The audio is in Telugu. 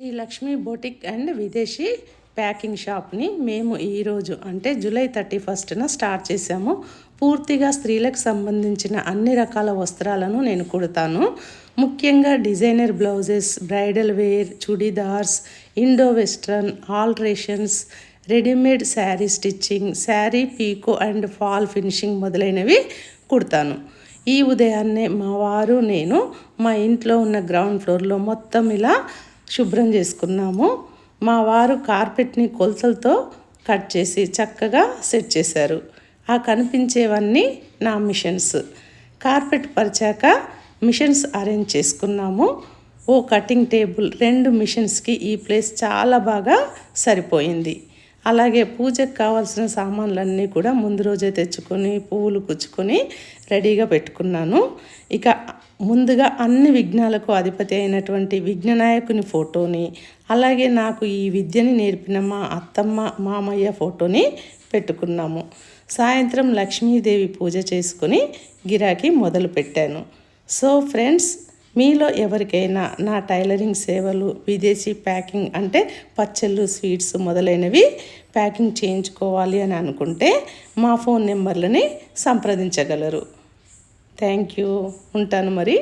ఈ లక్ష్మీ బొటిక్ అండ్ విదేశీ ప్యాకింగ్ షాప్ని మేము ఈరోజు అంటే జూలై 31న స్టార్ట్ చేసాము. పూర్తిగా స్త్రీలకు సంబంధించిన అన్ని రకాల వస్త్రాలను నేను కుడతాను. ముఖ్యంగా designer blouses, bridal wear, chudidars, Indo western, alterations, readymade sari stitching, sari picot and fall finishing మొదలైనవి కుడతాను. ఈ ఉదయాన్నే మా వారు నేను మా ఇంట్లో ఉన్న గ్రౌండ్ ఫ్లోర్లో మొత్తం ఇలా శుభ్రం చేసుకున్నాము. మా వారు కార్పెట్ని కొలతలతో కట్ చేసి చక్కగా సెట్ చేశారు. ఆ కనిపించేవన్నీ నా మిషన్స్. కార్పెట్ పరిచాక మిషన్స్ అరేంజ్ చేసుకున్నాము. ఓ కటింగ్ టేబుల్, 2 మిషన్స్కి ఈ ప్లేస్ చాలా బాగా సరిపోయింది. అలాగే పూజకు కావాల్సిన సామాన్లన్నీ కూడా ముందు రోజే తెచ్చుకొని పువ్వులు గుచ్చుకొని రెడీగా పెట్టుకున్నాను. ఇక ముందుగా అన్ని విఘ్నాలకు అధిపతి అయినటువంటి విఘ్ననాయకుని ఫోటోని, అలాగే నాకు ఈ విద్యని నేర్పిన మా అత్తమ్మ మామయ్య ఫోటోని పెట్టుకున్నాము. సాయంత్రం లక్ష్మీదేవి పూజ చేసుకొని గిరాకీ మొదలుపెట్టాను. సో ఫ్రెండ్స్, మీలో ఎవరికైనా నా టైలరింగ్ సేవలు, విదేశీ ప్యాకింగ్ అంటే పచ్చళ్ళు, స్వీట్స్ మొదలైనవి ప్యాకింగ్ చేయించుకోవాలి అని అనుకుంటే మా ఫోన్ నెంబర్లని సంప్రదించగలరు. Thank you. ఉంటాను మరి.